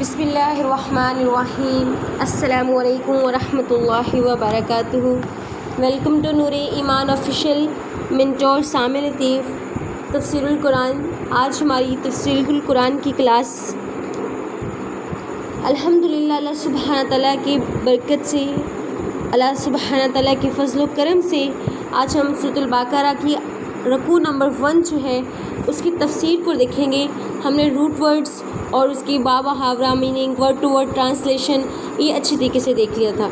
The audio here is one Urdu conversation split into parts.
بسم اللہ الرحمن الرحیم۔ السلام علیکم ورحمۃ اللہ وبرکاتہ۔ ویلکم ٹو نور ایمان آفیشیل منٹور سامع لطیف تفسیر القرآن۔ آج ہماری تفسیر القرآن کی کلاس الحمدللہ اللہ سبحانہ تعالیٰ کی برکت سے، اللہ سبحانہ تعالیٰ کے فضل و کرم سے آج ہم سورۃ البقرہ کی رکوع نمبر 1 جو ہے اس کی تفسیر کو دیکھیں گے۔ ہم نے روٹ ورڈز اور اس کی باب و محاورہ meaning, word to word translation یہ اچھی طریقے سے دیکھ لیا تھا۔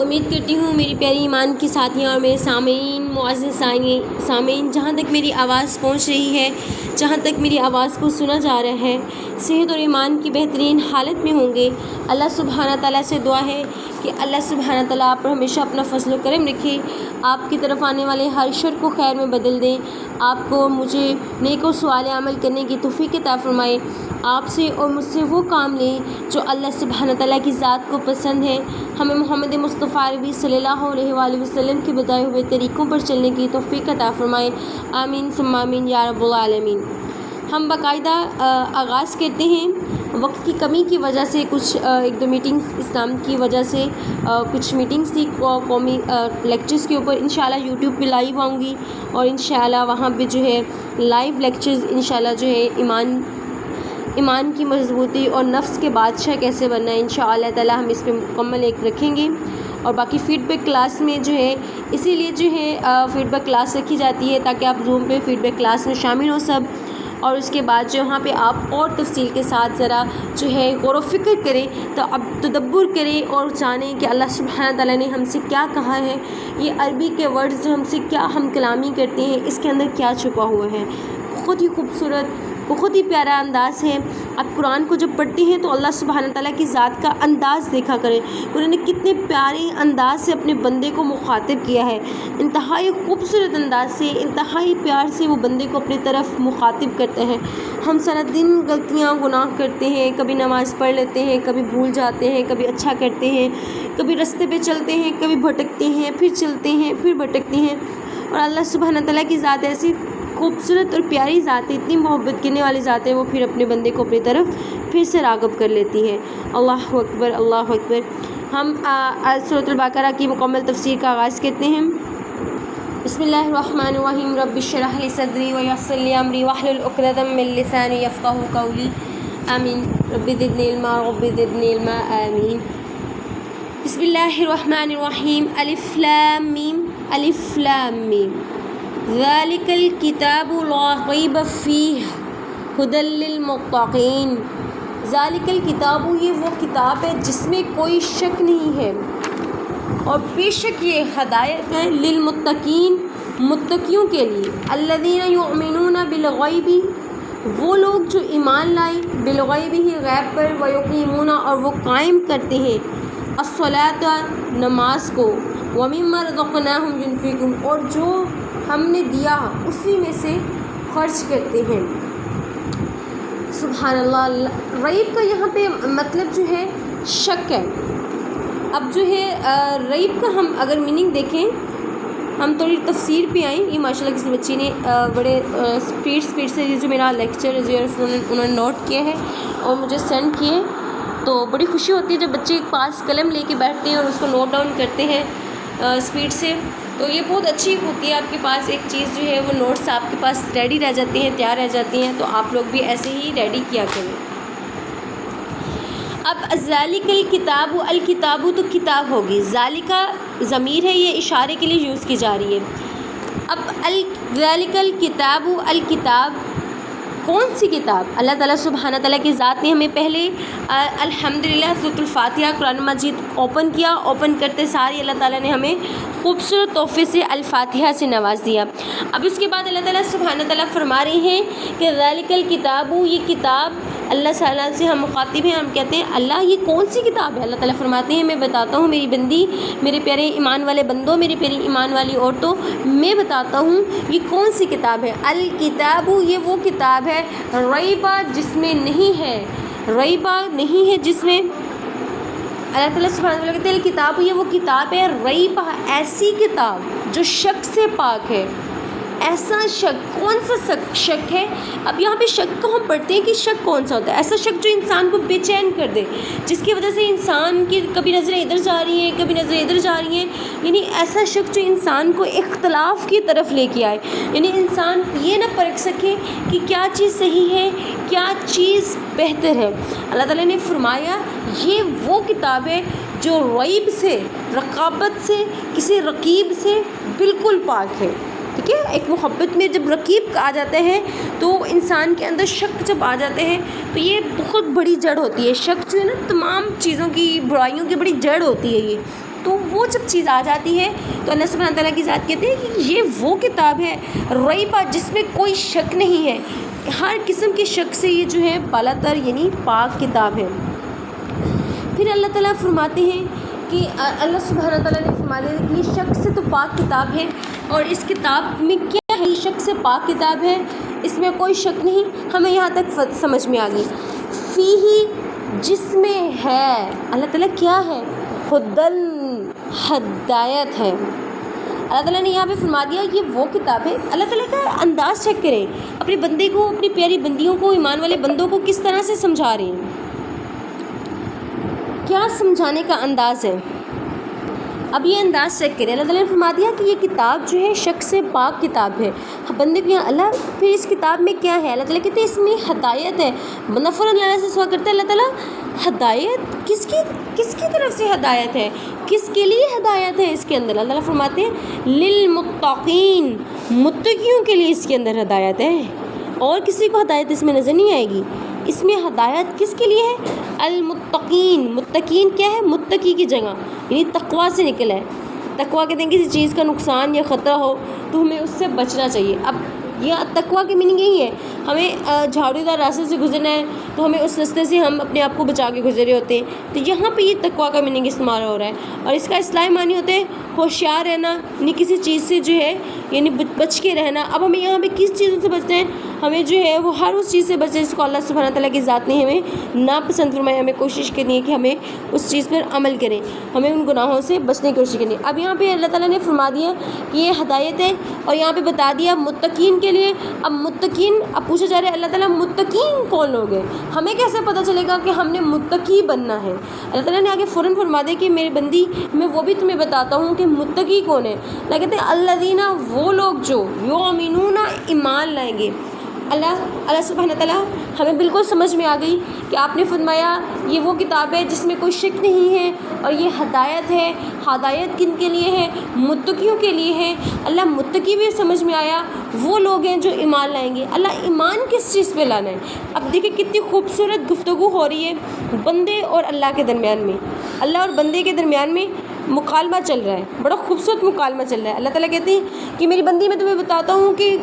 امید کرتی ہوں میری پیاری ایمان کی ساتھیاں اور میرے سامعین، معزز سامعین، جہاں تک میری آواز پہنچ رہی ہے، جہاں تک میری آواز کو سنا جا رہا ہے، صحت اور ایمان کی بہترین حالت میں ہوں گے۔ اللہ سبحانہ تعالیٰ سے دعا ہے کہ اللہ سبحانہ تعالیٰ آپ پر ہمیشہ اپنا فضل و کرم رکھے، آپ کی طرف آنے والے ہر شر کو خیر میں بدل دیں، آپ کو مجھے نیک و صالح عمل کرنے کی توفیق عطا فرمائے، آپ سے اور مجھ سے وہ کام لیں جو اللہ سبحانہ تعالیٰ کی ذات کو پسند ہے، ہمیں محمد مصطفیٰ عربی صلی اللہ علیہ وآلہ وسلم کے بتائے ہوئے طریقوں پر چلنے کی توفیق عطا فرمائے، آمین ثم آمین یا رب العالمین۔ ہم باقاعدہ آغاز کرتے ہیں۔ وقت کی کمی کی وجہ سے کچھ ایک دو میٹنگز اسلام کی وجہ سے کچھ میٹنگز تھی قومی لیکچرز کے اوپر، انشاءاللہ یوٹیوب پہ لائیو آؤں گی اور انشاءاللہ وہاں پہ جو ہے لائیو لیکچرز انشاءاللہ جو ہے ایمان کی مضبوطی اور نفس کے بادشاہ کیسے بننا ہے، انشاءاللہ تعالی ہم اس پہ مکمل ایک رکھیں گے۔ اور باقی فیڈ بیک کلاس میں جو ہے اسی لیے جو ہے فیڈ بیک کلاس رکھی جاتی ہے تاکہ آپ زوم پہ فیڈ بیک کلاس میں شامل ہو سب، اور اس کے بعد جو وہاں پہ آپ اور تفصیل کے ساتھ ذرا جو ہے غور و فکر کریں، تو اب تدبر کریں اور جانیں کہ اللہ سبحانہ تعالیٰ نے ہم سے کیا کہا ہے، یہ عربی کے ورڈز جو ہم سے کیا ہم کلامی کرتے ہیں اس کے اندر کیا چھپا ہوا ہے۔ بہت ہی خوبصورت، بہت ہی پیارا انداز ہے۔ آپ قرآن کو جب پڑھتے ہیں تو اللہ سبحانہ تعالیٰ کی ذات کا انداز دیکھا کریں، انہوں نے کتنے پیارے انداز سے اپنے بندے کو مخاطب کیا ہے، انتہائی خوبصورت انداز سے، انتہائی پیار سے وہ بندے کو اپنی طرف مخاطب کرتے ہیں۔ ہم سارا دن غلطیاں گناہ کرتے ہیں، کبھی نماز پڑھ لیتے ہیں، کبھی بھول جاتے ہیں، کبھی اچھا کرتے ہیں، کبھی رستے پہ چلتے ہیں، کبھی بھٹکتے ہیں، پھر چلتے ہیں، پھر بھٹکتے ہیں، اور اللہ سبحانہ تعالیٰ کی ذات ایسی خوبصورت اور پیاری ذات ہے، اتنی محبت کرنے والی ذات ہے، وہ پھر اپنے بندے کو اپنی طرف پھر سے راغب کر لیتی ہے۔ اللہ اکبر، اللہ اکبر۔ ہم سورۃ البقرہ کی مکمل تفسیر کا آغاز کرتے ہیں۔ بسم اللہ الرحمن الرحیم۔ رب اشرح لی صدری ویسر لی امری واحلل عقدۃ من لسانی یفقہوا قولی، آمین۔ رب زدنی علما، رب زدنی علما، آمین۔ بسم اللہ الرحمن الرحیم۔ الف لام میم، الف لام میم، ذالک الکتاب لا ریب فیہ ھدی للمتقین۔ ذالک الکتاب، یہ وہ کتاب ہے جس میں کوئی شک نہیں ہے، اور بے شک یہ ہدایت ہے للمتقین، متقیوں کے لیے۔ الذین یؤمنون بالغیب، وہ لوگ جو ایمان لائے، بالغیب ہی غیب پر، ویقیمون اور وہ قائم کرتے ہیں، الصلاۃ نماز کو، ومما رزقناہم ینفقون اور جو ہم نے دیا اسی میں سے خرچ کرتے ہیں۔ سبحان اللہ۔ ریب کا یہاں پہ مطلب جو ہے شک ہے۔ اب جو ہے ریب کا ہم اگر میننگ دیکھیں، ہم تھوڑی تفسیر پہ آئیں۔ یہ ماشاءاللہ کسی بچی نے بڑے اسپیڈ سے یہ جو میرا لیکچر جو ہے انہوں نے نوٹ کیا ہے اور مجھے سینڈ کیے، تو بڑی خوشی ہوتی ہے جب بچے ایک پاس قلم لے کے بیٹھتے ہیں اور اس کو نوٹ ڈاؤن کرتے ہیں اسپیڈ سے، تو یہ بہت اچھی ہوتی ہے۔ آپ کے پاس ایک چیز جو ہے وہ نوٹس آپ کے پاس ریڈی رہ جاتے ہیں، تیار رہ جاتی ہیں، تو آپ لوگ بھی ایسے ہی ریڈی کیا کریں۔ اب ذالک الکتاب، الکتاب تو کتاب ہوگی، ذالکہ ضمیر ہے، یہ اشارے کے لیے یوز کی جا رہی ہے۔ اب ذالک الکتاب، الکتاب کون سی کتاب؟ اللہ تعالیٰ سبحانہ تعالیٰ کی ذات نے ہمیں پہلے الحمدللہ سورۃ الفاتحہ قرآن مجید اوپن کیا، اوپن کرتے ساری اللہ تعالیٰ نے ہمیں خوبصورت تحفے سے الفاتحہ سے نواز دیا۔ اب اس کے بعد اللہ تعالیٰ سبحانہ تعالیٰ فرما رہے ہیں کہ ذالک الکتاب، یہ کتاب، اللہ تعالیٰ سے ہم مخاطب ہیں، ہم کہتے ہیں اللہ یہ کون سی کتاب ہے؟ اللہ تعالیٰ فرماتے ہیں میں بتاتا ہوں میری بندی، میرے پیارے ایمان والے بندوں، میری پیاری ایمان والی عورتوں، میں بتاتا ہوں یہ کون سی کتاب ہے۔ الکتاب، یہ وہ کتاب ہے، ریبہ جس میں نہیں ہے، ریبہ نہیں ہے جس میں، اللہ تعالیٰ سبحانہ وتعالیٰ کہتے ہیں کتاب، یہ وہ کتاب ہے، ریبہ ایسی کتاب جو شک سے پاک ہے، ایسا شک، کون سا شک ہے؟ اب یہاں پہ شک کو ہم پڑھتے ہیں کہ شک کون سا ہوتا ہے؟ ایسا شک جو انسان کو بے چین کر دے، جس کی وجہ سے انسان کی کبھی نظریں ادھر جا رہی ہیں، کبھی نظریں ادھر جا رہی ہیں، یعنی ایسا شک جو انسان کو اختلاف کی طرف لے کے آئے، یعنی انسان یہ نہ پرکھ سکے کہ کیا چیز صحیح ہے، کیا چیز بہتر ہے۔ اللہ تعالیٰ نے فرمایا یہ وہ کتاب ہے جو ریب سے، رقابت سے، کسی رقیب سے بالکل پاک ہے۔ ٹھیک ہے، ایک محبت میں جب رقیب آ جاتے ہیں تو انسان کے اندر شک جب آ جاتے ہیں تو یہ بہت بڑی جڑ ہوتی ہے۔ شک جو ہے نا تمام چیزوں کی، برائیوں کی بڑی جڑ ہوتی ہے یہ۔ تو وہ جب چیز آ جاتی ہے تو اللہ سبحانہ تعالیٰ کی ذات کہتے ہیں کہ یہ وہ کتاب ہے ریبہ، جس میں کوئی شک نہیں ہے، ہر قسم کے شک سے یہ جو ہے بالا تر یعنی پاک کتاب ہے۔ پھر اللہ تعالیٰ فرماتے ہیں کہ اللہ سبحانہ تعالیٰ نے فرمایا کہ یہ شک سے تو پاک کتاب ہے، اور اس کتاب میں کیا ہے؟ یہ شک سے پاک کتاب ہے، اس میں کوئی شک نہیں۔ ہمیں یہاں تک سمجھ میں آ گئی۔ فیہی، جس میں ہے، اللہ تعالیٰ کیا ہے؟ ہدن، ہدایت ہے۔ اللہ تعالیٰ نے یہاں پہ فرما دیا یہ وہ کتاب ہے۔ اللہ تعالیٰ کا انداز چیک کریں، اپنے بندے کو، اپنی پیاری بندیوں کو، ایمان والے بندوں کو کس طرح سے سمجھا رہے ہیں، کیا سمجھانے کا انداز ہے۔ اب یہ انداز چیک کریں، اللہ تعالیٰ نے فرما دیا کہ یہ کتاب جو ہے شک سے پاک کتاب ہے۔ بندے کو اللہ، پھر اس کتاب میں کیا ہے؟ اللہ تعالیٰ کہتے ہیں اس میں ہدایت ہے۔ بندہ فوراً اللہ سے سوال کرتا ہے اللہ تعالیٰ ہدایت کس کی طرف سے ہدایت ہے، کس کے لیے ہدایت ہے اس کے اندر؟ اللہ تعالیٰ فرماتے ہیں للمتقین، متقیوں کے لیے اس کے اندر ہدایت ہے، اور کسی کو ہدایت اس میں نظر نہیں آئے گی۔ اس میں ہدایت کس کے لیے ہے؟ المتقین، متقین کیا ہے؟ متقی کی جگہ یعنی تقویٰ سے نکلا ہے۔ تقویٰ کہتے ہیں کسی چیز کا نقصان یا خطرہ ہو تو ہمیں اس سے بچنا چاہیے۔ اب یہ تقویٰ کی میننگ یہی ہے، ہمیں جھاڑو دار راستے سے گزرنا ہے تو ہمیں اس راستے سے ہم اپنے آپ کو بچا کے گزرے ہوتے ہیں، تو یہاں پہ یہ تقویٰ کا میننگ استعمال ہو رہا ہے، اور اس کا اصطلاحی معنی ہوتے ہیں ہوشیار رہنا، یعنی کسی چیز سے جو ہے یعنی بچ کے رہنا۔ اب ہمیں یہاں پہ کس چیزوں سے بچنا ہے؟ ہمیں جو ہے وہ ہر اس چیز سے بچے جس کو اللہ سبحانہ تعالیٰ کی ذات نے ہمیں ناپسند فرمایا۔ ہمیں کوشش کرنی ہے کہ ہمیں اس چیز پر عمل کریں، ہمیں ان گناہوں سے بچنے کی کوشش کرنی ہے۔ اب یہاں پہ اللہ تعالیٰ نے فرما دیا کہ یہ ہدایت ہے، اور یہاں پہ بتا دیا متقین کے لیے۔ اب متقین، اب پوچھا جا رہا ہے اللہ تعالیٰ متقین کون لوگ ہیں؟ ہمیں کیسے پتہ چلے گا کہ ہم نے متقی بننا ہے؟ اللہ تعالیٰ نے آگے فوراً فرما دیا کہ میرے بندی میں وہ بھی تمہیں بتاتا ہوں کہ متقی کون ہے۔ اللہ کہتے ہیں الذین، وہ لوگ جو یؤمنون، ایمان لائیں گے۔ اللہ سبحانہ تعالیٰ ہمیں بالکل سمجھ میں آ گئی کہ آپ نے فرمایا یہ وہ کتاب ہے جس میں کوئی شک نہیں ہے، اور یہ ہدایت ہے۔ ہدایت کن کے لیے ہے؟ متقیوں کے لیے ہے۔ اللہ متقی بھی سمجھ میں آیا، وہ لوگ ہیں جو ایمان لائیں گے۔ اللہ ایمان کس چیز پہ لانا ہے؟ اب دیکھیں کتنی خوبصورت گفتگو ہو رہی ہے بندے اور اللہ کے درمیان میں، اللہ اور بندے کے درمیان میں مکالمہ چل رہا ہے، بڑا خوبصورت مکالمہ چل رہا ہے۔ اللہ تعالیٰ کہتے ہیں کہ میری بندی میں تمہیں بتاتا ہوں کہ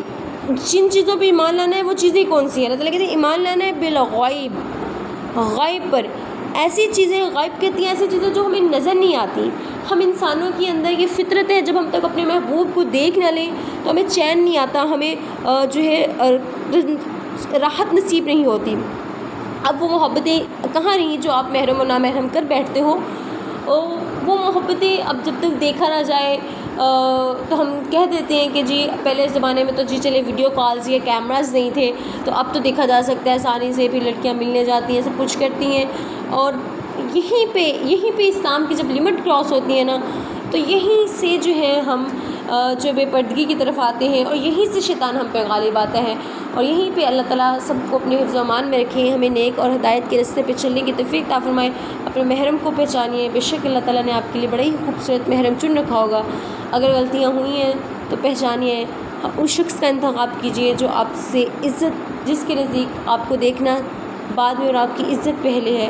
جن چیزوں پہ ایمان لانا ہے وہ چیزیں کون سی ہیں۔ اللہ تعالیٰ کہتے ہیں ایمان لانا ہے بالغیب، غیب پر، ایسی چیزیں، غیب کہتی ہیں ایسی چیزیں جو ہمیں نظر نہیں آتی۔ ہم انسانوں کے اندر یہ فطرت ہے، جب ہم تک اپنے محبوب کو دیکھ نہ لیں تو ہمیں چین نہیں آتا، ہمیں جو ہے راحت نصیب نہیں ہوتی۔ اب وہ محبتیں کہاں رہیں جو آپ محرم و نامحرم کر بیٹھتے ہو؟ وہ محبتیں اب جب تک دیکھا نہ جائے تو ہم کہہ دیتے ہیں کہ جی پہلے زمانے میں تو جی چلے ویڈیو کالز یا کیمراز نہیں تھے تو اب تو دیکھا جا سکتا ہے آسانی سے، پھر لڑکیاں ملنے جاتی ہیں، سب کچھ کرتی ہیں، اور یہیں پہ اسلام کی جب لمٹ کراس ہوتی ہے نا تو یہیں سے جو ہے ہم جو بے پردگی کی طرف آتے ہیں، اور یہیں سے شیطان ہم پہ غالب آتا ہے، اور یہیں پہ اللہ تعالیٰ سب کو اپنے حفظ و امان میں رکھیں، ہمیں نیک اور ہدایت کے راستے پہ چلنے کی توفیق عطا فرمائے۔ اپنے محرم کو پہچانیے، بے شک اللہ تعالیٰ نے آپ کے لیے بڑا ہی خوبصورت محرم چن رکھا ہوگا۔ اگر غلطیاں ہوئی ہیں تو پہچانیے، اس شخص کا انتخاب کیجیے جو آپ سے عزت، جس کے نزدیک آپ کو دیکھنا بعد میں اور آپ کی عزت پہلے ہے۔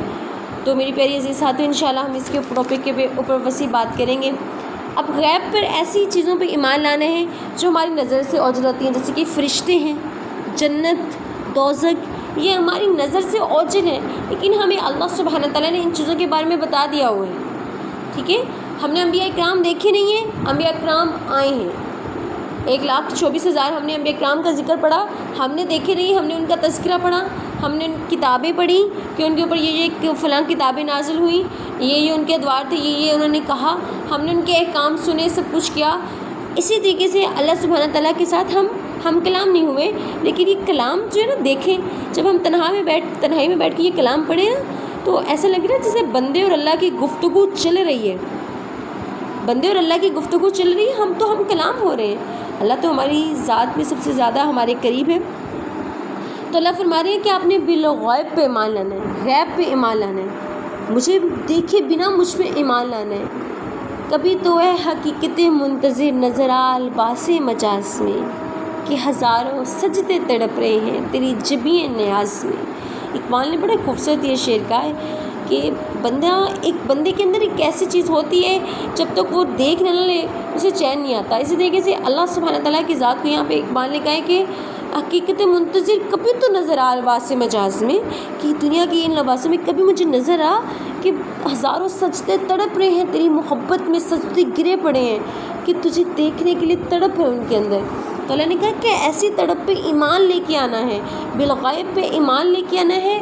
تو میری پیاری عزیز ساتھیو، انشاءاللہ ہم اس کے ٹاپک کے اوپر وسیع بات کریں گے۔ اب غیب پر ایسی چیزوں پہ ایمان لانا ہے جو ہماری نظر سے اوجھل ہوتی ہیں، جیسے کہ فرشتے ہیں، جنت، دوزخ، یہ ہماری نظر سے اوجھل ہیں، لیکن ہمیں اللہ سبحانہ تعالیٰ نے ان چیزوں کے بارے میں بتا دیا ہوا ہے۔ ٹھیک ہے، ہم نے انبیاء اکرام دیکھے نہیں ہیں، انبیاء اکرام آئے ہیں، 1,24,000 ہم نے انبیاء اکرام کا ذکر پڑھا، ہم نے دیکھے نہیں، ہم نے ان کا تذکرہ پڑھا، ہم نے کتابیں پڑھی کہ ان کے اوپر یہ فلاں کتابیں نازل ہوئیں، یہ ان کے ادوار تھے، یہ انہوں نے کہا، ہم نے ان کے احکام سنے، سب کچھ کیا۔ اسی طریقے سے اللہ سبحانہ تعالیٰ کے ساتھ ہم ہم کلام نہیں ہوئے، لیکن یہ کلام جو ہے نا دیکھیں، جب ہم تنہائی میں بیٹھ کے یہ کلام پڑھیں نا تو ایسا لگ رہا ہے جیسے بندے اور اللہ کی گفتگو چل رہی ہے، بندے اور اللہ کی گفتگو چل رہی ہے، ہم کلام ہو رہے ہیں۔ اللہ تو ہماری ذات میں سب سے زیادہ ہمارے قریب ہے۔ تو اللہ فرما رہے ہیں کہ آپ نے بالغیب پہ ایمان لانا ہے، غیب پہ ایمان لانا ہے، مجھے دیکھے بنا مجھ پہ ایمان لانا ہے۔ کبھی تو ہے حقیقت منتظر نظر آل باس مجاز میں، کہ ہزاروں سجدے تڑپ رہے ہیں تیری جبیں نیاز میں۔ اقبال نے بڑے خوبصورت یہ شعر کہا ہے کہ ایک بندے کے اندر ایک ایسی چیز ہوتی ہے جب تک وہ دیکھ نہ لے اسے چین نہیں آتا۔ اسی طریقے سے اللہ سبحانہ تعالیٰ کی ذات کو یہاں پہ اقبال نے کہا ہے کہ حقیقت منتظر کبھی تو نظر آ لباس مجاز میں، کہ دنیا کی ان لباسوں میں کبھی مجھے نظر آ کہ ہزاروں سجدے تڑپ رہے ہیں تیری محبت میں، سجدے گرے پڑے ہیں کہ تجھے دیکھنے کے لیے تڑپ ہے ان کے اندر۔ تو اللہ نے کہا کہ ایسی تڑپ پہ ایمان لے کے آنا ہے، بالغیب پہ ایمان لے کے آنا ہے۔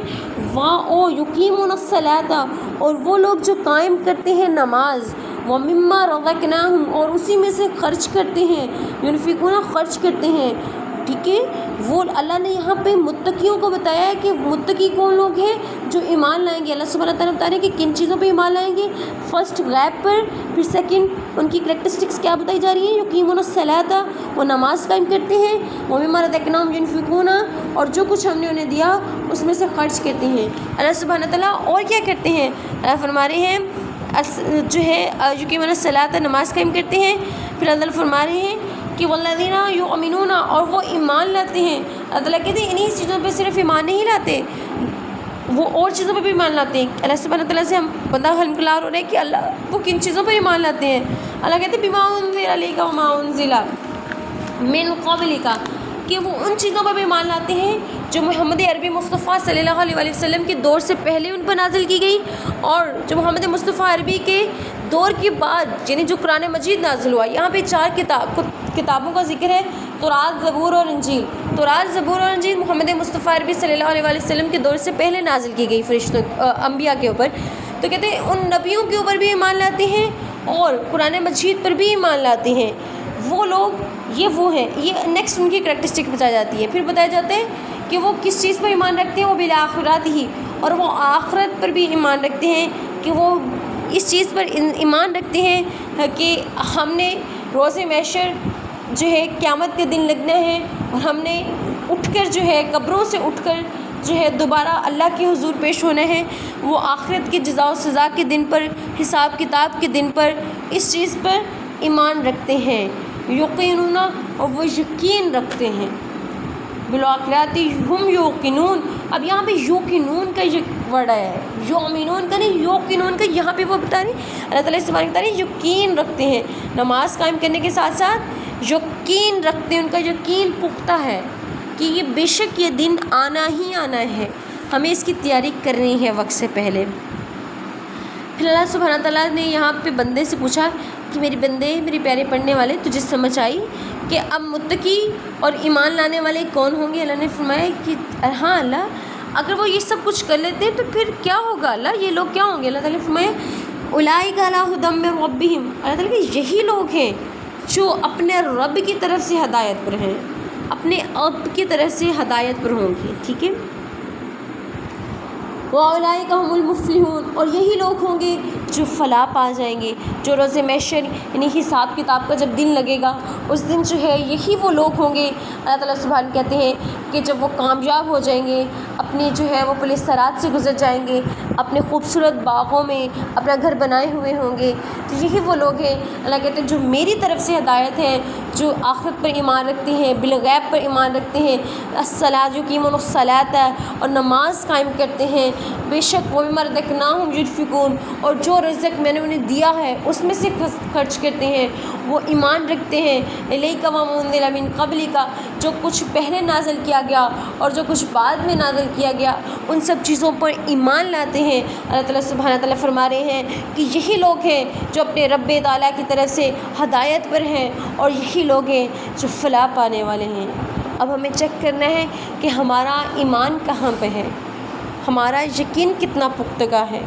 یقیمون الصلاۃ، اور وہ لوگ جو قائم کرتے ہیں نماز، ومما رزقناہم، اور اسی میں سے خرچ کرتے ہیں، ينفقون خرچ کرتے ہیں، ٹھیک ہے۔ وہ اللہ نے یہاں پہ متقیوں کو بتایا ہے کہ متقی کون لوگ ہیں، جو ایمان لائیں گے۔ اللہ سبحانہ تعالیٰ بتا رہے ہیں کہ کن چیزوں پہ ایمان لائیں گے، فرسٹ غیب پر، پھر سیکنڈ ان کی کریکٹرسٹکس کیا بتائی جا رہی ہیں، یقیمون الصلاۃ، وہ نماز قائم کرتے ہیں، ومما رزقناہم ينفقون، اور جو کچھ ہم نے انہیں دیا اس میں سے خرچ کرتے ہیں۔ اللہ سبحانہ تعالیٰ اور کیا کرتے ہیں، اللہ فرما رہے ہیں جو ہے یقیمون الصلاۃ، نماز قائم کرتے ہیں، پھر اللہ فرما رہے ہیں کہ والذین یؤمنون، اور وہ ایمان لاتے ہیں۔ اللہ تعالیٰ کہتے ہیں انہی چیزوں پہ صرف ایمان نہیں لاتے، وہ اور چیزوں پہ بھی ایمان لاتے ہیں۔ اللہ سبحانہ تعالیٰ سے ہم بندہ ہمکلار ہو رہے ہیں کہ اللہ وہ کن چیزوں پہ ایمان لاتے ہیں۔ اللہ کہتے ہیں بما انزل الیک وما انزل من قبلک، کہ وہ ان چیزوں پر بھی ایمان لاتے ہیں جو محمد عربی مصطفیٰ صلی اللہ علیہ وسلم کے دور سے پہلے ان پر نازل کی گئی، اور جو محمد مصطفیٰ عربی کے دور کے بعد یعنی جو قرآن مجید نازل ہوا۔ یہاں پہ 4 کتابوں کا ذکر ہے، تورات، زبور اور انجیل۔ تورات، زبور اور انجیل محمد مصطفیٰ عربی صلی اللہ علیہ وسلم کے دور سے پہلے نازل کی گئی فرشتوں انبیاء کے اوپر۔ تو کہتے ہیں ان نبیوں کے اوپر بھی ایمان لاتے ہیں اور قرآن مجید پر بھی ایمان لاتے ہیں۔ وہ لوگ وہ ہیں، یہ نیکسٹ ان کی کریکٹرسٹک بتائی جاتی ہے۔ پھر بتایا جاتا ہے کہ وہ کس چیز پر ایمان رکھتے ہیں، وہ بالآخرات ہی، اور وہ آخرت پر بھی ایمان رکھتے ہیں، کہ وہ اس چیز پر ایمان رکھتے ہیں کہ ہم نے روز محشر جو ہے قیامت کے دن لگنا ہے، اور ہم نے اٹھ کر جو ہے قبروں سے اٹھ کر جو ہے دوبارہ اللہ کے حضور پیش ہونا ہے۔ وہ آخرت کی جزا و سزا کے دن پر، حساب کتاب کے دن پر اس چیز پر ایمان رکھتے ہیں۔ یقینون، اور وہ یقین رکھتے ہیں، بالآخرات ہم یوقنون۔ اب یہاں پہ یوقنون کا یہ ورڈ آیا ہے، یؤمنون کا نہیں، یوقنون کا، یہاں پہ وہ بتا رہے ہیں اللہ تعالیٰ اس بارے میں بتا رہے ہیں یقین رکھتے ہیں، نماز قائم کرنے کے ساتھ ساتھ یقین رکھتے ہیں، ان کا یقین پختہ ہے کہ یہ بے شک یہ دن آنا ہی آنا ہے، ہمیں اس کی تیاری کرنی ہے وقت سے پہلے۔ پھر اللہ سبحانہ تعالیٰ نے یہاں پہ بندے سے پوچھا کہ میرے بندے، میرے پیارے پڑھنے والے، تجھے سمجھ آئی کہ اب متقی اور ایمان لانے والے کون ہوں گے؟ اللہ نے فرمایا کہ ہاں اللہ، اگر وہ یہ سب کچھ کر لیتے ہیں تو پھر کیا ہوگا اللہ، یہ لوگ کیا ہوں گے؟ اللہ تعالیٰ نے فرمایا اولئک علی ھدی من ربہم، اللہ تعالیٰ کہ یہی لوگ ہیں جو اپنے رب کی طرف سے ہدایت پر ہیں، اپنے رب کی طرف سے ہدایت پر ہوں گے، ٹھیک ہے۔ وَأُولَئِكَ هُمُ الْمُفْلِحُونَ، اور یہی لوگ ہوں گے جو فلاح پا جائیں گے، جو روز محشر یعنی حساب کتاب کا جب دن لگے گا اس دن جو ہے یہی وہ لوگ ہوں گے۔ اللہ تعالیٰ سبحانہ کہتے ہیں کہ جب وہ کامیاب ہو جائیں گے، اپنے جو ہے وہ پولیس سرات سے گزر جائیں گے، اپنے خوبصورت باغوں میں اپنا گھر بنائے ہوئے ہوں گے، تو یہی وہ لوگ ہیں اللہ کہتے ہیں جو میری طرف سے ہدایت ہے، جو آخرت پر ایمان رکھتے ہیں، بالغیب پر ایمان رکھتے ہیں، الصلاۃ یقیمون الصلاۃ، اور نماز قائم کرتے ہیں، بے شک وہ مما رزقناہم ينفقون، اور جو رزق میں نے انہیں دیا ہے اس میں سے خرچ کرتے ہیں، وہ ایمان رکھتے ہیں الیک وما انزل من قبلک، جو کچھ پہلے نازل کیا گیا اور جو کچھ بعد میں نازل کیا گیا ان سب چیزوں پر ایمان لاتے ہیں۔ اللہ تعالیٰ سبحانہ تعالیٰ فرما رہے ہیں کہ یہی لوگ ہیں جو اپنے رب تعالیٰ کی طرف سے ہدایت پر ہیں، اور یہی لوگ ہیں جو فلاح پانے والے ہیں۔ اب ہمیں چیک کرنا ہے کہ ہمارا ایمان کہاں پہ ہے، ہمارا یقین کتنا پختہ ہے،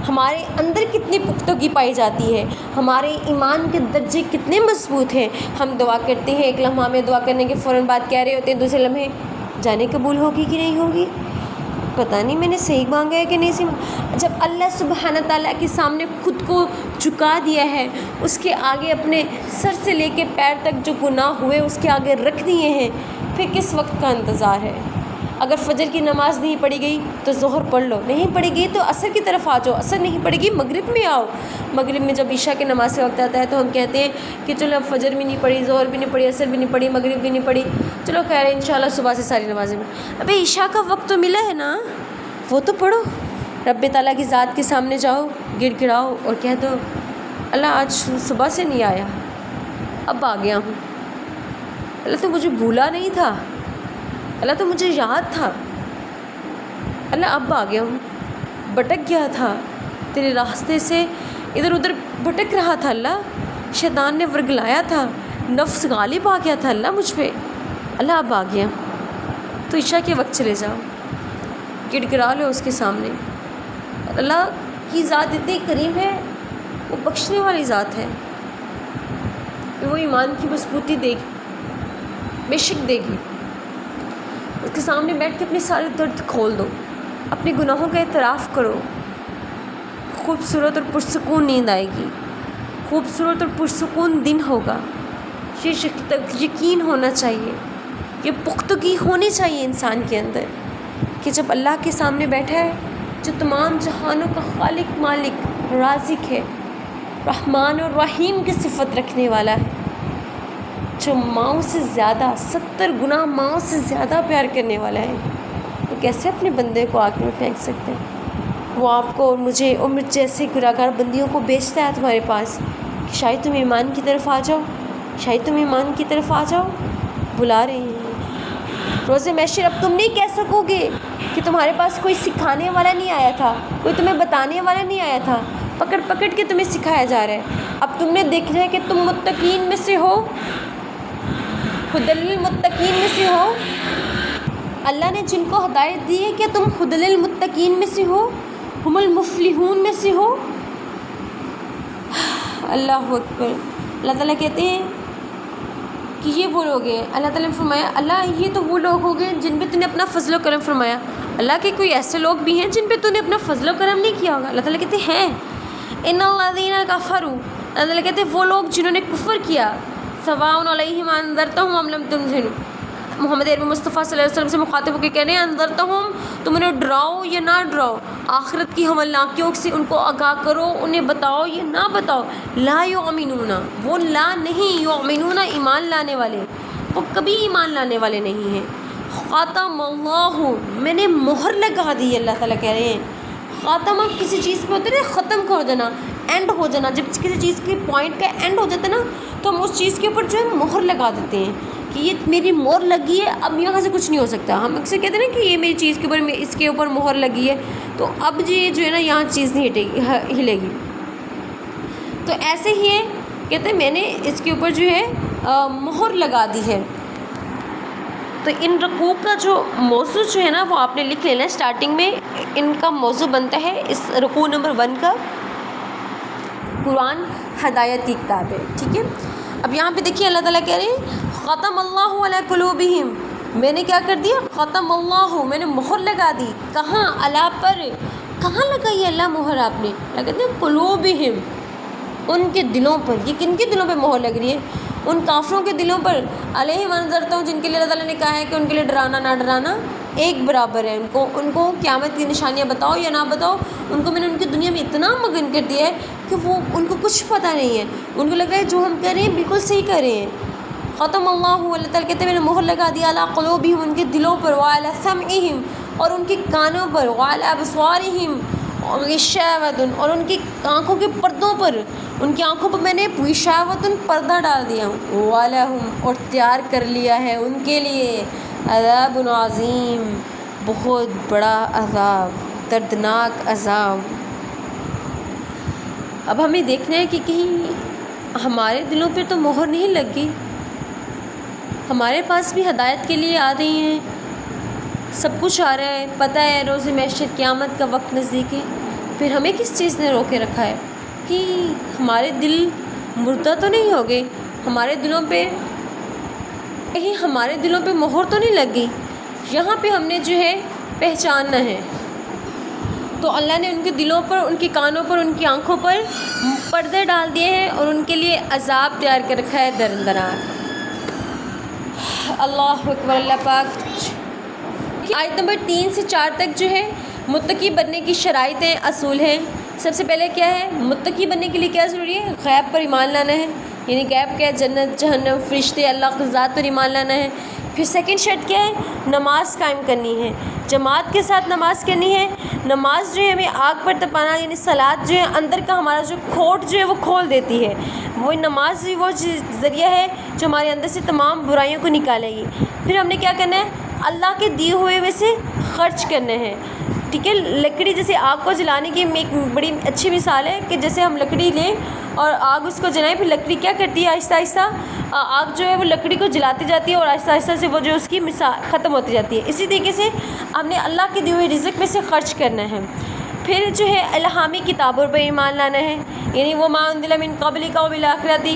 ہمارے اندر کتنی پختگی پائی جاتی ہے، ہمارے ایمان کے درجے کتنے مضبوط ہیں۔ ہم دعا کرتے ہیں، ایک لمحہ میں دعا کرنے کے فوراً بعد کہہ رہے ہوتے ہیں دوسرے لمحے جانے قبول ہوگی کہ نہیں ہوگی، پتہ نہیں میں نے صحیح مانگا ہے کہ نہیں صحیح۔ جب اللہ سبحانہ تعالیٰ کے سامنے خود کو جھکا دیا ہے، اس کے آگے اپنے سر سے لے کے پیر تک جو گناہ ہوئے اس کے آگے رکھ دیے ہیں، پھر کس وقت کا انتظار ہے؟ اگر فجر کی نماز نہیں پڑھی گئی تو ظہر پڑھ لو، نہیں پڑھی گئی تو عصر کی طرف آ جاؤ، عصر نہیں پڑھی گئی مغرب میں آؤ، مغرب میں جب عشاء کے نماز کا وقت آتا ہے تو ہم کہتے ہیں کہ چلو اب فجر بھی نہیں پڑھی، ظہر بھی نہیں پڑھی، عصر بھی نہیں پڑھی، مغرب بھی نہیں پڑھی، چلو خیر ہے انشاءاللہ صبح سے ساری نمازیں میں۔ ابھی عشاء کا وقت تو ملا ہے نا، وہ تو پڑھو۔ رب تعالیٰ کی ذات کے سامنے جاؤ، گڑ گڑاؤ اور کہہ دو اللہ آج صبح سے نہیں آیا، اب آ گیا ہوں، اللہ تو مجھے بھولا نہیں تھا، اللہ تو مجھے یاد تھا، اللہ اب آ گیا ہوں، بھٹک گیا تھا تیرے راستے سے، ادھر ادھر بھٹک رہا تھا اللہ، شیطان نے ورگلایا تھا، نفس غالب آ گیا تھا اللہ مجھ پہ، اللہ اب آ گیا۔ تو عشاء کے وقت چلے جاؤ، گڑ گڑا لو اس کے سامنے۔ اللہ کی ذات اتنی کریم ہے، وہ بخشنے والی ذات ہے، وہ ایمان کی مضبوطی دے گی، بے شک دے گی۔ اس کے سامنے بیٹھ کے اپنے سارے درد کھول دو، اپنے گناہوں کا اعتراف کرو، خوبصورت اور پرسکون نیند آئے گی، خوبصورت اور پرسکون دن ہوگا۔ یہ یقین ہونا چاہیے، یہ پختگی ہونی چاہیے انسان کے اندر کہ جب اللہ کے سامنے بیٹھا ہے جو تمام جہانوں کا خالق، مالک، رازق ہے، رحمان اور رحیم کی صفت رکھنے والا ہے، جو ماؤں سے زیادہ 70 گنا ماؤں سے زیادہ پیار کرنے والا ہے، وہ کیسے اپنے بندے کو آگ میں پھینک سکتے ہیں؟ وہ آپ کو اور مجھے اور مجھ جیسے گنہگار بندیوں کو بیچتا ہے تمہارے پاس کہ شاید تم ایمان کی طرف آ جاؤ، شاید تم ایمان کی طرف آ جاؤ، بلا رہے ہیں۔ روز محشر اب تم نہیں کہہ سکو گے کہ تمہارے پاس کوئی سکھانے والا نہیں آیا تھا، کوئی تمہیں بتانے والا نہیں آیا تھا، پکڑ پکڑ کے تمہیں سکھایا جا رہا ہے۔ اب تم نے دیکھنا ہے کہ تم متقین میں سے ہو، ہدی للمتقین میں سے ہو، اللہ نے جن کو ہدایت دی ہے کہ تم ہدی للمتقین میں سے ہو، ہم المفلحون میں سے ہو۔ اللہ اکبر۔ اللہ تعالیٰ کہتے ہیں کہ یہ وہ لوگ ہیں، اللہ تعالیٰ نے فرمایا اللہ یہ تو وہ لوگ ہو گئے جن پہ تو نے اپنا فضل و کرم فرمایا۔ اللہ کے کوئی ایسے لوگ بھی ہیں جن پہ تو نے اپنا فضل و کرم نہیں کیا ہوگا؟ اللہ تعالیٰ کہتے ہیں ان الذین کفروا، اللہ تعالیٰ کہتے ہیں وہ لوگ جنہوں نے کفر کیا، سواء علیہم انذرتہم ام لم تنذرہم، محمد عربی مصطفیٰ صلی اللہ علیہ وسلم سے مخاطب ہو کے کہنے ہیں انذرتہم، تم انہیں ڈراؤ یا نہ ڈراؤ، آخرت کی ہولناکیوں سے ان کو آگاہ کرو، انہیں بتاؤ یا نہ بتاؤ، لا یؤمنون، وہ لا نہیں، یؤمنون ایمان لانے والے، وہ کبھی ایمان لانے والے نہیں ہیں۔ خاتم اللہ، میں نے مہر لگا دی، اللہ تعالیٰ کہہ رہے ہیں۔ خاتمہ کسی چیز پہ ہوتا ہے نا، ختم ہو جانا، اینڈ ہو جانا، جب کسی چیز کے پوائنٹ کا اینڈ ہو جاتا ہے نا تو ہم اس چیز کے اوپر جو ہے مہر لگا دیتے ہیں کہ یہ میری مہر لگی ہے، اب یہاں سے کچھ نہیں ہو سکتا۔ ہم اکثر کہتے ہیں نا کہ یہ میری چیز کے اوپر، اس کے اوپر مہر لگی ہے تو اب یہ جو ہے نا یہاں چیز نہیں ہلے گی۔ تو ایسے ہی ہے، کہتے ہیں میں نے اس کے اوپر جو ہے مہر لگا دی ہے۔ تو ان رکوع کا جو موضوع جو ہے نا وہ آپ نے لکھ لینا ہے، اسٹارٹنگ میں ان کا موضوع بنتا ہے اس رکوع نمبر 1 کا، قرآن ہدایت کی کتاب ہے، ٹھیک ہے۔ اب یہاں پہ دیکھیے اللہ تعالیٰ کہہ رہے ہیں ختم اللہ علی قلوبہم، میں نے کیا کر دیا؟ ختم اللہ، میں نے مہر لگا دی، کہاں؟ اللہ پر، کہاں لگائی اللہ مہر آپ نے؟ کہتے ہیں قلوبہم، ان کے دلوں پر۔ یہ کن کے دلوں پہ مہر لگ رہی ہے؟ ان کافروں کے دلوں پر۔ علیہم انذرتہم، جن کے لیے اللہ تعالیٰ نے کہا ہے کہ ان کے لیے ڈرانا نہ ڈرانا ایک برابر ہے، ان کو قیامت کی نشانیاں بتاؤ یا نہ بتاؤ، ان کو میں نے ان کی دنیا میں اتنا مگن کر دیا ہے کہ وہ ان کو کچھ پتہ نہیں ہے، ان کو لگ رہا ہے جو ہم کر رہے ہیں بالکل صحیح کر رہے ہیں۔ ختم اللہ، اللہ تعالیٰ کہتے ہیں میں نے مہر لگا دیا علی قلوبہم، ان کے دلوں پر، وعلی سمعہم، اور ان کے کانوں پر، وعلی ابصارہم، غشاوۃ، اور ان کی آنکھوں کے پردوں پر، ان کی آنکھوں پر میں نے غشاوۃ پردہ ڈال دیا ہوں، وَلَهُمْ، اور تیار کر لیا ہے ان کے لیے، عذاب عظیم، بہت بڑا عذاب، دردناک عذاب۔ اب ہمیں دیکھنا ہے کہ کہیں ہمارے دلوں پہ تو مہر نہیں لگی، ہمارے پاس بھی ہدایت کے لیے آ رہی ہیں، سب کچھ آ رہا ہے، پتہ ہے روز محشر قیامت کا وقت نزدیک ہے، پھر ہمیں کس چیز نے روکے رکھا ہے کہ ہمارے دل مردہ تو نہیں ہو گئے، ہمارے دلوں پہ کہیں ہمارے دلوں پہ مہر تو نہیں لگ گئی؟ یہاں پہ ہم نے جو ہے پہچاننا ہے۔ تو اللہ نے ان کے دلوں پر، ان کے کانوں پر، ان کی آنکھوں پر پردے ڈال دیے ہیں اور ان کے لیے عذاب تیار کر رکھا ہے دراندرار۔ اللہ اکبر۔ اللہ پاک آیت نمبر 3 سے 4 تک جو ہے متقی بننے کی شرائطیں، اصول ہیں۔ سب سے پہلے کیا ہے؟ متقی بننے کے لیے کیا ضروری ہے؟ غیب پر ایمان لانا ہے، یعنی غیب کیا ہے؟ جنت، جہنم، فرشتے، اللہ کی ذات پر ایمان لانا ہے۔ پھر سیکنڈ شرط کیا ہے؟ نماز قائم کرنی ہے، جماعت کے ساتھ نماز کرنی ہے۔ نماز جو ہے ہمیں آگ پر تپانا، یعنی صلاۃ جو ہے اندر کا ہمارا جو کھوٹ جو ہے وہ کھول دیتی ہے۔ وہ نماز وہ ذریعہ ہے جو ہمارے اندر سے تمام برائیوں کو نکالے گی۔ پھر ہم نے کیا کرنا ہے؟ اللہ کے دیے ہوئے میں سے خرچ کرنے ہیں، ٹھیک ہے؟ لکڑی جیسے آگ کو جلانے کی ایک بڑی اچھی مثال ہے کہ جیسے ہم لکڑی لیں اور آگ اس کو جلائیں، پھر لکڑی کیا کرتی ہے؟ آہستہ آہستہ آگ جو ہے وہ لکڑی کو جلاتی جاتی ہے اور آہستہ آہستہ سے وہ جو اس کی مثال ختم ہوتی جاتی ہے۔ اسی طریقے سے ہم نے اللہ کے دیے ہوئے رزق میں سے خرچ کرنا ہے۔ پھر جو ہے الہامی کتابوں پر ایمان لانا ہے، یعنی وہ ما انزل من قبلک وبالآخرۃ،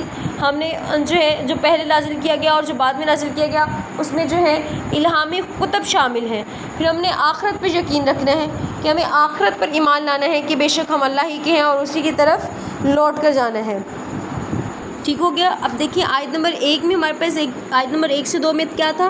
ہم نے جو ہے جو پہلے نازل کیا گیا اور جو بعد میں نازل کیا گیا اس میں جو ہے الہامی کتب شامل ہیں۔ پھر ہم نے آخرت پر یقین رکھنا ہے کہ ہمیں آخرت پر ایمان لانا ہے کہ بے شک ہم اللہ ہی کے ہیں اور اسی کی طرف لوٹ کر جانا ہے۔ ٹھیک ہو گیا؟ اب دیکھیے آیت نمبر 1 میں ہمارے پاس آیت نمبر 1 سے 2 میں کیا تھا؟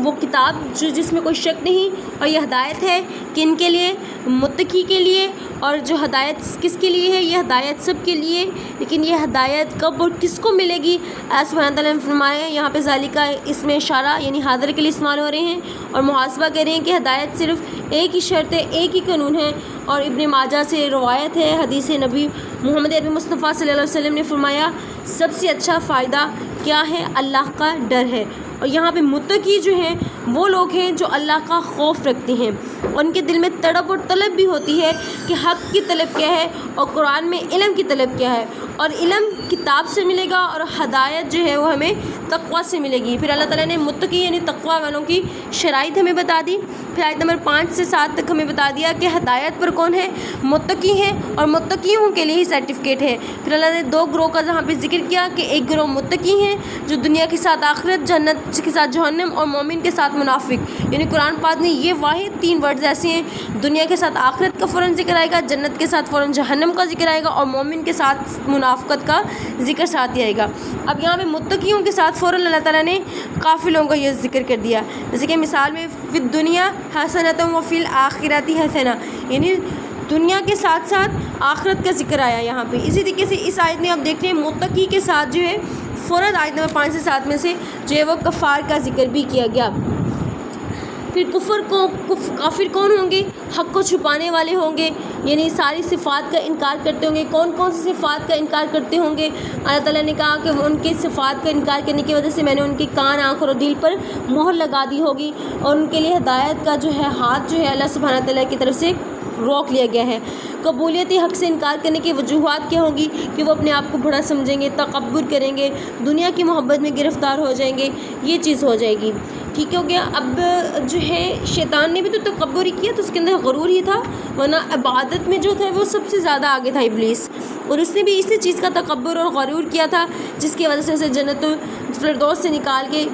وہ کتاب جو جس میں کوئی شک نہیں، اور یہ ہدایت ہے کن کے لیے؟ متقی کے لیے۔ اور جو ہدایت کس کے لیے ہے؟ یہ ہدایت سب کے لیے، لیکن یہ ہدایت کب اور کس کو ملے گی؟ اللہ سبحانہ تعالیٰ نے فرمایا ہے یہاں پہ ذالکہ اس میں اشارہ یعنی حاضر کے لیے استعمال ہو رہے ہیں، اور محاسبہ کر رہے ہیں کہ ہدایت صرف ایک ہی شرط ہے، ایک ہی قانون ہے۔ اور ابن ماجہ سے روایت ہے، حدیث نبی محمد عربی مصطفیٰ صلی اللہ علیہ وسلم نے فرمایا سب سے اچھا فائدہ کیا ہے؟ اللہ کا ڈر ہے۔ اور یہاں پہ متقی جو ہیں وہ لوگ ہیں جو اللہ کا خوف رکھتے ہیں، ان کے دل میں تڑپ اور طلب بھی ہوتی ہے کہ حق کی طلب کیا ہے اور قرآن میں علم کی طلب کیا ہے، اور علم کتاب سے ملے گا اور ہدایت جو ہے وہ ہمیں تقویٰ سے ملے گی۔ پھر اللہ تعالیٰ نے متقی یعنی تقویٰ والوں کی شرائط ہمیں بتا دی۔ پھر آیت نمبر 5 سے 7 تک ہمیں بتا دیا کہ ہدایت پر کون ہے؟ متقی ہیں، اور متقیوں کے لیے ہی سرٹیفکیٹ ہے۔ پھر اللہ نے 2 گروہ کا جہاں پہ ذکر کیا کہ ایک گروہ متقی ہیں جو دنیا کے ساتھ آخرت، جنت کے ساتھ جہنم، اور مومن کے ساتھ منافق، یعنی قرآن پاک میں یہ واحد 3 ورڈز ایسے ہیں، دنیا کے ساتھ آخرت کا فوراً ذکر آئے گا، جنت کے ساتھ فوراً جہنم کا ذکر آئے گا، اور مومن کے ساتھ منافقت کا ذکر ساتھ ہی آئے گا۔ اب یہاں پہ متقیوں کے ساتھ فوراً اللہ تعالیٰ نے قافلوں کا یہ ذکر کر دیا، جیسے کہ مثال میں فی الدنیا حسنۃ وفی الآخرۃ حسنہ، یعنی دنیا کے ساتھ ساتھ آخرت کا ذکر آیا یہاں پہ۔ اسی طریقے سے اس آیت میں آپ دیکھتے ہیں متقی کے ساتھ جو ہے فوراً آیت نمبر 5 سے 7 میں سے جو ہے وہ کفار کا ذکر بھی کیا گیا۔ پھر کافر کون ہوں گے؟ حق کو چھپانے والے ہوں گے، یعنی ساری صفات کا انکار کرتے ہوں گے۔ کون کون سی صفات کا انکار کرتے ہوں گے؟ اللہ تعالیٰ نے کہا کہ ان کی صفات کا انکار کرنے کی وجہ سے میں نے ان کے کان، آنکھ اور دل پر مہر لگا دی ہوگی، اور ان کے لیے ہدایت کا جو ہے ہاتھ جو ہے اللہ سبحانہ تعالیٰ کی طرف سے روک لیا گیا ہے۔ قبولیت حق سے انکار کرنے کی وجوہات کیا ہوں گی؟ کہ وہ اپنے آپ کو بڑا سمجھیں گے، تکبر کریں گے، دنیا کی محبت میں گرفتار ہو جائیں گے، یہ چیز ہو جائے گی۔ ٹھیک ہو گیا؟ اب جو ہے شیطان نے بھی تو تکبر ہی کیا، تو اس کے اندر غرور ہی تھا، ورنہ عبادت میں جو تھا وہ سب سے زیادہ آگے تھا ابلیس، اور اس نے بھی اسی چیز کا تکبر اور غرور کیا تھا جس کی وجہ سے اسے جنت الفردوس سے نکال کے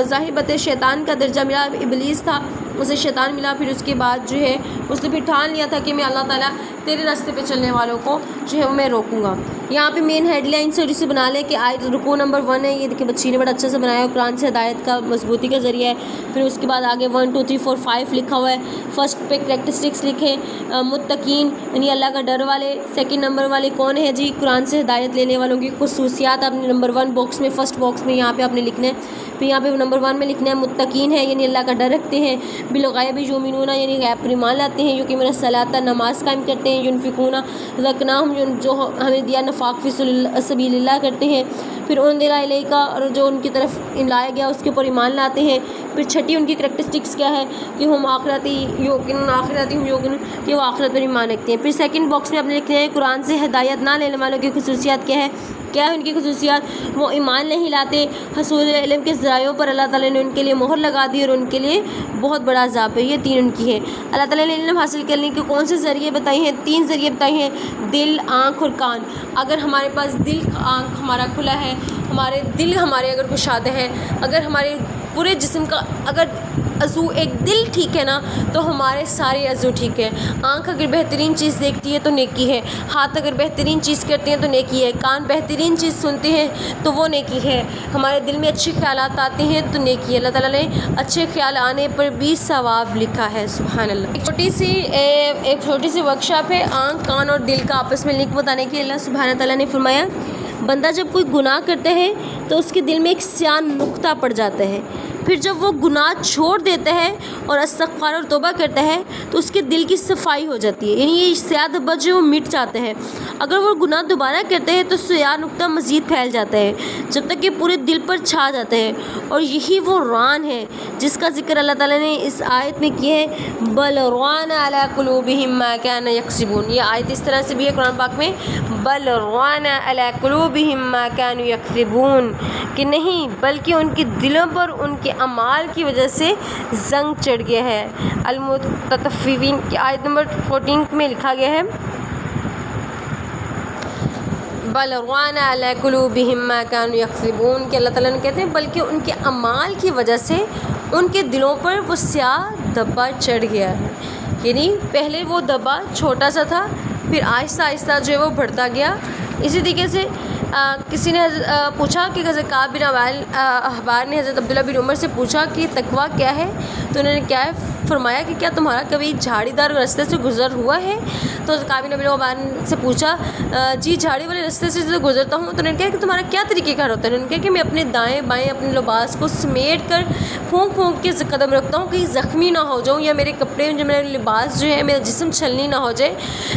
ظاہر بات ہے شیطان کا درجہ ملا، ابلیس تھا اسے شیطان ملا۔ پھر اس کے بعد جو ہے اس نے پھر ٹھان لیا تھا کہ میں اللہ تعالیٰ تیرے راستے پہ چلنے والوں کو جو ہے وہ میں روکوں گا۔ یہاں پہ مین ہیڈ لائن سے اسے بنا لیں کہ آیت رکوع نمبر 1 ہے، یہ دیکھیں بچی نے بڑا اچھا سے بنایا ہے، قرآن سے ہدایت کا مضبوطی کا ذریعہ ہے۔ پھر اس کے بعد آگے 1 2 3 4 5 لکھا ہوا ہے، فرسٹ پہ کریکٹرسٹکس لکھیں، متقین یعنی اللہ کا ڈر والے، سیکنڈ نمبر والے کون ہے جی؟ قرآن سے ہدایت لینے والوں کی خصوصیات آپ نے نمبر 1 باکس میں، فرسٹ باکس میں یہاں پہ آپ نے لکھنا ہے۔ پھر یہاں پہ نمبر 1 میں لکھنا ہے متقین ہے یعنی اللہ کا ڈر رکھتے ہیں، بالغیب یؤمنون یعنی غیب پر ایمان لاتے ہیں، یقیمون الصلاۃ نماز قائم کرتے ہیں، ينفقون رزقناہم جو ہمیں دیا نفاق فی سبیل اللہ کرتے ہیں، پھر انزل الیک اور جو ان کی طرف لایا گیا اس کے اوپر ایمان لاتے ہیں۔ پھر چھٹی ان کی کریکٹرسٹکس کیا ہے کہ ہم آخرتی یوقنون آخرتی ہم یوقنون کہ وہ آخرت پر ایمان رکھتے ہیں۔ پھر سیکنڈ باکس میں آپ نے لکھنا ہے قرآن سے ہدایت نہ لینے والوں کی خصوصیات کیا ہے کیا ہے ان کی خصوصیات؟ وہ ایمان نہیں لاتے، حصول علم کے ذرائعوں پر اللہ تعالیٰ نے ان کے لیے مہر لگا دی اور ان کے لیے بہت بڑا عذاب ہے۔ یہ 3 ان کی ہے۔ اللہ تعالیٰ نے علم حاصل کرنے کے کون سے ذریعے بتائی ہیں؟ 3 ذریعے بتائی ہیں، دل، آنکھ اور کان۔ اگر ہمارے پاس دل، آنکھ ہمارا کھلا ہے، ہمارے دل ہمارے اگر گشادہ ہے، اگر ہمارے پورے جسم کا اگر عضو ایک دل ٹھیک ہے نا تو ہمارے سارے عضو ٹھیک ہیں۔ آنکھ اگر بہترین چیز دیکھتی ہے تو نیکی ہے، ہاتھ اگر بہترین چیز کرتے ہیں تو نیکی ہے، کان بہترین چیز سنتے ہیں تو وہ نیکی ہے، ہمارے دل میں اچھے خیالات آتے ہیں تو نیکی ہے۔ اللہ تعالیٰ نے اچھے خیال آنے پر بھی ثواب لکھا ہے، سبحان اللہ۔ ایک چھوٹی سی ورکشاپ ہے آنکھ، کان اور دل کا آپس میں لنک بتانے کے۔ اللہ سبحانہ تعالیٰ نے فرمایا بندہ جب کوئی گناہ کرتا ہے تو اس کے دل میں ایک سیاہ نقطہ پڑ جاتا ہے، پھر جب وہ گناہ چھوڑ دیتا ہے اور استغفار اور توبہ کرتا ہے تو اس کے دل کی صفائی ہو جاتی ہے، یعنی یہ سیاہ دھبا جو مٹ جاتا ہے۔ اگر وہ گناہ دوبارہ کرتا ہے تو سیاہ نقطہ مزید پھیل جاتا ہے جب تک کہ پورے دل پر چھا جاتا ہے، اور یہی وہ ران ہے جس کا ذکر اللہ تعالیٰ نے اس آیت میں کیا ہے، بل ران علی قلوبہم ما کانوا یکسبون۔ یہ آیت اس طرح سے بھی ہے قرآن پاک میں، بل ران علی قلوبہم ما کانوا یکسبون، کہ نہیں بلکہ ان کے دلوں پر ان کے اعمال کی وجہ سے زنگ چڑھ گیا ہے۔ المطففین کی آیت نمبر 14 میں لکھا گیا ہے، بل ران علی قلوبہم ما کانوا یکسبون، کہ اللہ تعالیٰ نے کہتے ہیں بلکہ ان کے اعمال کی وجہ سے ان کے دلوں پر وہ سیاہ دھبا چڑھ گیا ہے، یعنی پہلے وہ دھبا چھوٹا سا تھا، پھر آہستہ آہستہ جو ہے وہ بڑھتا گیا۔ اسی طریقے سے کسی نے پوچھا کہ حضرت کعب بن احبار نے حضرت عبداللہ بن عمر سے پوچھا کہ تقویٰ کیا ہے، تو انہوں نے کیا ہے فرمایا کہ کیا تمہارا کبھی جھاڑی دار راستے سے گزر ہوا ہے؟ تو حضرت کعب بن احبار سے پوچھا جی جھاڑی والے راستے سے جو گزرتا ہوں، تو انہوں نے کہا کہ تمہارا کیا طریقہ کار ہوتا ہے؟ انہوں نے کہا کہ میں اپنے دائیں بائیں اپنے لباس کو سمیٹ کر پھونک پھونک کے قدم رکھتا ہوں کہ زخمی نہ ہو جاؤں، یا میرے کپڑے جو میرا لباس جو ہے میرا جسم چھلنی نہ ہو جائے۔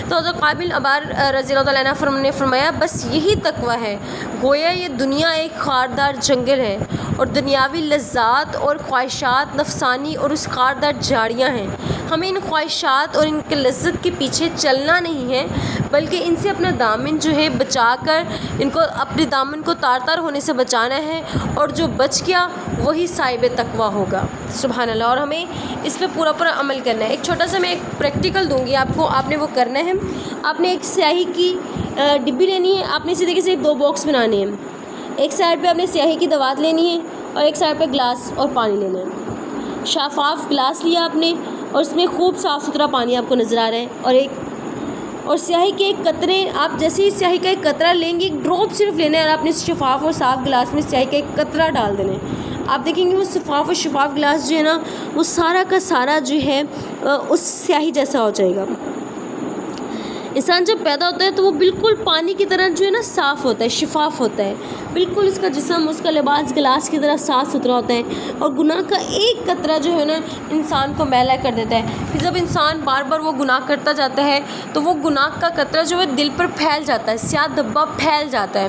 تو حضرت کعب بن احبار رضی اللہ تعالیٰ عنہ نے فرمایا بس یہی تقویٰ ہے، گویا یہ دنیا ایک خاردار جنگل ہے اور دنیاوی لذات اور خواہشات نفسانی اور اس خاردار جھاڑیاں ہیں، ہمیں ان خواہشات اور ان کے لذت کے پیچھے چلنا نہیں ہے بلکہ ان سے اپنا دامن جو ہے بچا کر ان کو اپنے دامن کو تار تار ہونے سے بچانا ہے، اور جو بچ گیا وہی صاحب تقویٰ ہوگا، سبحان اللہ۔ اور ہمیں اس پہ پورا عمل کرنا ہے۔ ایک چھوٹا سا میں ایک پریکٹیکل دوں گی آپ کو، آپ نے وہ کرنا ہے، آپ نے ایک سیاہی کی ڈبی لینی ہے، آپ نے اسی طریقے سے 2 باکس بنانے ہیں، ایک سائڈ پہ آپ نے سیاہی کی دوات لینی ہے اور ایک سائڈ پہ گلاس اور پانی لینا ہے۔ شفاف گلاس لیا آپ نے اور اس میں خوب صاف ستھرا پانی آپ کو نظر آ رہا ہے، اور سیاہی کے ایک قطرے، آپ جیسے ہی سیاہی کا ایک قطرہ لیں گے، ایک ڈراپ صرف لینا ہے، اور آپ نے شفاف اور صاف گلاس میں سیاہی کا ایک قطرہ ڈال دینا ہے۔ آپ دیکھیں گے وہ شفاف اور شفاف گلاس جو ہے نا وہ سارا کا سارا جو ہے اس سیاہی جیسا ہو جائے گا۔ انسان جب پیدا ہوتا ہے تو وہ بالکل پانی کی طرح جو ہے نا صاف ہوتا ہے، شفاف ہوتا ہے، بالکل اس کا جسم، اس کا لباس گلاس کی طرح صاف ستھرا ہوتا ہے، اور گناہ کا ایک قطرہ جو ہے نا انسان کو میلا کر دیتا ہے۔ پھر جب انسان بار بار وہ گناہ کرتا جاتا ہے تو وہ گناہ کا قطرہ جو ہے دل پر پھیل جاتا ہے، سیاہ دھبا پھیل جاتا ہے۔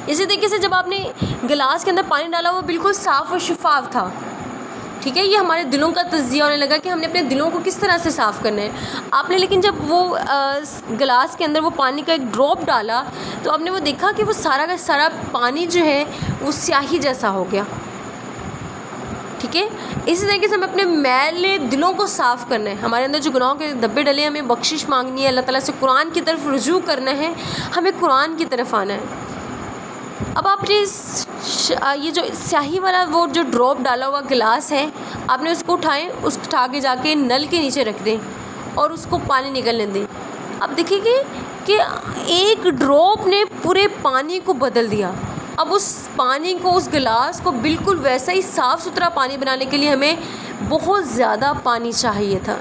اسی طریقے سے جب آپ نے گلاس کے اندر پانی ڈالا وہ بالکل صاف اور شفاف تھا، ٹھیک ہے، یہ ہمارے دلوں کا تجزیہ ہونے لگا کہ ہم نے اپنے دلوں کو کس طرح سے صاف کرنا ہے۔ آپ نے لیکن جب وہ گلاس کے اندر وہ پانی کا ایک ڈراپ ڈالا تو آپ نے وہ دیکھا کہ وہ سارا کا سارا پانی جو ہے وہ سیاہی جیسا ہو گیا، ٹھیک ہے۔ اسی طریقے سے ہمیں اپنے میلے دلوں کو صاف کرنا ہے، ہمارے اندر جو گناہوں کے دبے ڈلے ہیں ہمیں بخشش مانگنی ہے، اللہ تعالیٰ سے قرآن کی طرف رجوع کرنا ہے، ہمیں قرآن کی طرف آنا ہے۔ اب آپ نے یہ جو سیاہی والا وہ جو ڈراپ ڈالا ہوا گلاس ہے آپ نے اس کو اٹھائیں، اس کو اٹھا کے جا کے نل کے نیچے رکھ دیں اور اس کو پانی نکلنے دیں۔ اب دیکھیں گے کہ ایک ڈراپ نے پورے پانی کو بدل دیا۔ اب اس پانی کو، اس گلاس کو بالکل ویسا ہی صاف ستھرا پانی بنانے کے لیے ہمیں بہت زیادہ پانی چاہیے تھا،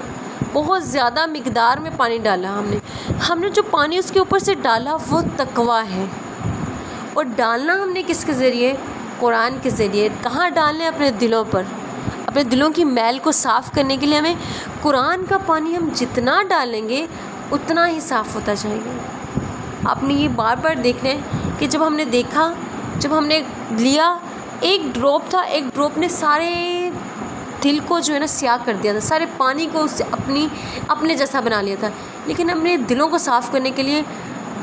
بہت زیادہ مقدار میں پانی ڈالا ہم نے جو پانی اس کے اوپر سے ڈالا وہ تقویٰ ہے، اور ڈالنا ہم نے کس کے ذریعے؟ قرآن کے ذریعے۔ کہاں ڈالنا ہے؟ اپنے دلوں پر، اپنے دلوں کی میل کو صاف کرنے کے لیے ہمیں قرآن کا پانی ہم جتنا ڈالیں گے اتنا ہی صاف ہوتا جائے گا۔ آپ نے یہ بار بار دیکھنا ہے کہ جب ہم نے دیکھا، جب ہم نے لیا، ایک ڈراپ تھا، ایک ڈراپ نے سارے دل کو جو ہے نا سیاہ کر دیا تھا، سارے پانی کو اس سے اپنے جیسا بنا لیا تھا، لیکن ہم نے دلوں کو صاف کرنے کے لیے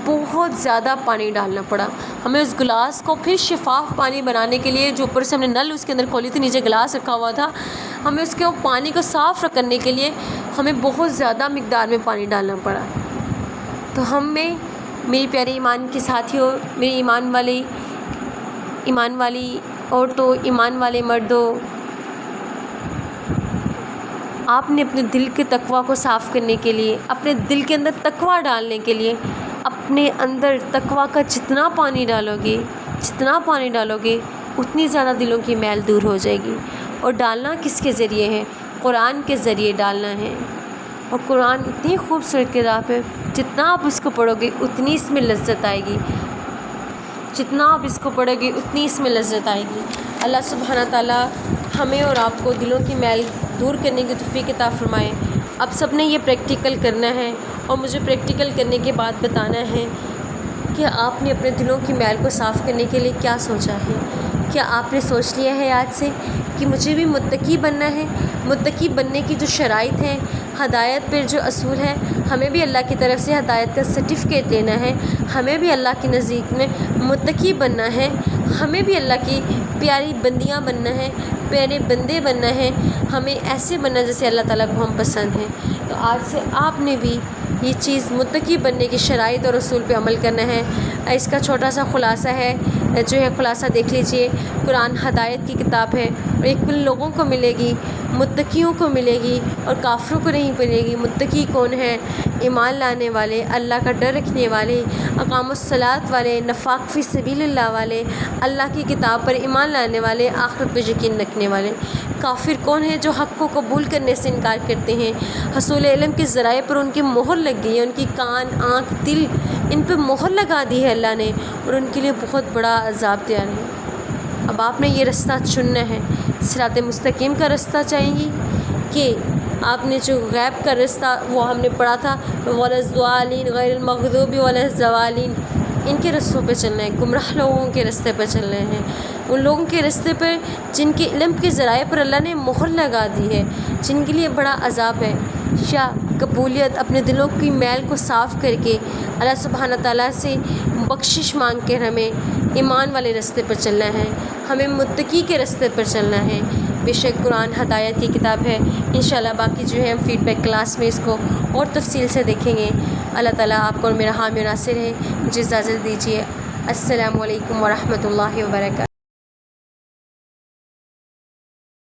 بہت زیادہ پانی ڈالنا پڑا. ہمیں اس گلاس کو پھر شفاف پانی بنانے کے لیے، جو اوپر سے ہم نے نل اس کے اندر کھولی تھی، نیچے گلاس رکھا ہوا تھا، ہمیں اس کے پانی کو صاف کرنے کے لیے ہمیں بہت زیادہ مقدار میں پانی ڈالنا پڑا. تو میری پیارے ایمان کے ساتھیوں، میری ایمان والی عورتوں، ایمان والے مردوں، آپ نے اپنے دل کے تقویٰ کو صاف کرنے کے لیے، اپنے دل کے اندر تقویٰ ڈالنے کے لیے، اپنے اندر تقویٰ کا جتنا پانی ڈالو گے اتنی زیادہ دلوں کی میل دور ہو جائے گی. اور ڈالنا کس کے ذریعے ہے؟ قرآن کے ذریعے ڈالنا ہے. اور قرآن اتنی خوبصورت کتاب ہے، جتنا آپ اس کو پڑھو گے اتنی اس میں لذت آئے گی، اللہ سبحانہ تعالیٰ ہمیں اور آپ کو دلوں کی میل دور کرنے کی توفیق عطا فرمائے. اب سب نے یہ پریکٹیکل کرنا ہے اور مجھے پریکٹیکل کرنے کے بعد بتانا ہے کہ آپ نے اپنے دلوں کی میل کو صاف کرنے کے لیے کیا سوچا ہے. کیا آپ نے سوچ لیا ہے آج سے کہ مجھے بھی متقی بننا ہے؟ متقی بننے کی جو شرائط ہیں، ہدایت پر جو اصول ہیں، ہمیں بھی اللہ کی طرف سے ہدایت کا سرٹیفکیٹ لینا ہے. ہمیں بھی اللہ کے نزدیک میں متقی بننا ہے. ہمیں بھی اللہ کی پیاری بندیاں بننا ہے، پیارے بندے بننا ہے. ہمیں ایسے بننا جیسے اللہ تعالیٰ کو ہم پسند ہیں. تو آج سے آپ نے بھی یہ چیز متقی بننے کی شرائط اور اصول پہ عمل کرنا ہے. اس کا چھوٹا سا خلاصہ ہے، خلاصہ دیکھ لیجئے. قرآن ہدایت کی کتاب ہے اور یہ کل لوگوں کو ملے گی، متقیوں کو ملے گی اور کافروں کو نہیں ملے گی. متقی کون ہے؟ ایمان لانے والے، اللہ کا ڈر رکھنے والے، اقام الصلاۃ والے، نفاق فی سبیل اللہ والے، اللہ کی کتاب پر ایمان لانے والے، آخرت پر یقین رکھنے والے. کافر کون ہے؟ جو حق کو قبول کرنے سے انکار کرتے ہیں. حصول علم کے ذرائع پر ان کی مہر لگ گئی ہے، ان کی کان، آنکھ، دل، ان پہ مہر لگا دی ہے اللہ نے، اور ان کے لیے بہت بڑا عذاب تیار ہے. اب آپ نے یہ رستہ چننا ہے. صراط مستقیم کا رستہ چاہیں گی کہ آپ نے جو غیب کا رستہ وہ ہم نے پڑھا تھا، ولا الضالین غیر المغضوب ولا الضالین، ان کے رستوں پہ چلنا ہے. گمراہ لوگوں کے رستے پہ چلنا ہے، ان لوگوں کے رستے پر جن کے علم کے ذرائع پر اللہ نے مہر لگا دی ہے، جن کے لیے بڑا عذاب ہے. یا قبولیت اپنے دلوں کی میل کو صاف کر کے اللہ سبحانہ تعالیٰ سے بخشش مانگ کر ہمیں ایمان والے رستے پر چلنا ہے، ہمیں متقی کے رستے پر چلنا ہے. بے شک قرآن ہدایت کی کتاب ہے. انشاءاللہ باقی جو ہے ہم فیڈ بیک کلاس میں اس کو اور تفصیل سے دیکھیں گے. اللہ تعالیٰ آپ کو اور میرا حامی و ناصر ہے. مجھے اجازت دیجیے. السلام علیکم ورحمۃ اللہ وبرکاتہ.